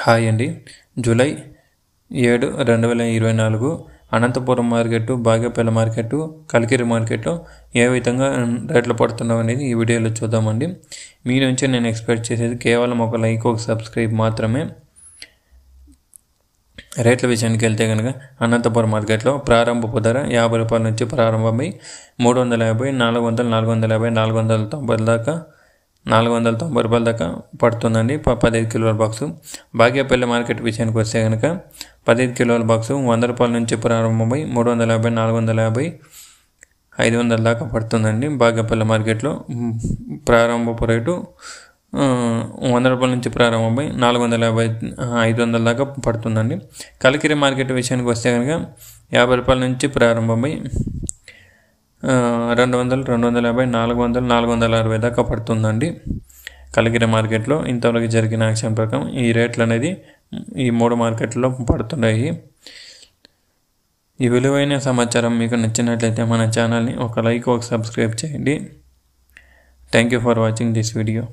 Hi అండి. July 7, 2024 Anantapur market, Bagepalli market, Kalikiri మార్కెట్లో ఏ విధంగా రేట్లు పడుతున్నావు అనేది ఈ వీడియోలో చూద్దామండి. మీ నుంచి నేను ఎక్స్పెక్ట్ చేసేది కేవలం ఒక లైక్, ఒక సబ్స్క్రైబ్ మాత్రమే. రేట్ల విషయానికి వెళ్తే కనుక అనంతపురం మార్కెట్లో ప్రారంభపు ధర 50 రూపాయల నుంచి ప్రారంభమై 350, 400, 450, 490 దాకా 490 రూపాయల దాకా పడుతుందండి 15 కిలోల బాక్సు. బాగేపల్లి మార్కెట్ విషయానికి వస్తే కనుక 15 కిలోల బాక్సు 100 రూపాయల నుంచి ప్రారంభమై 350, 450, 500 దాకా పడుతుందండి. బాగేపల్లి మార్కెట్లో ప్రారంభపు రేటు 100 రూపాయల నుంచి ప్రారంభమై 450, 500 దాకా పడుతుందండి. కలికిరి మార్కెట్ విషయానికి వస్తే కనుక 50 రూపాయల నుంచి ప్రారంభమై 200, 250, 400, 460 దాకా పడుతుందండి. కలికిరి మార్కెట్లో ఇంతవరకు జరిగిన యాక్షన్ ప్రకారం ఈ రేట్లు అనేది ఈ 3 మార్కెట్లలో పడుతున్నాయి. ఈ విలువైన సమాచారం మీకు నచ్చినట్లయితే మన ఛానల్ని ఒక లైక్, ఒక సబ్స్క్రైబ్ చేయండి. Thank you for watching this video.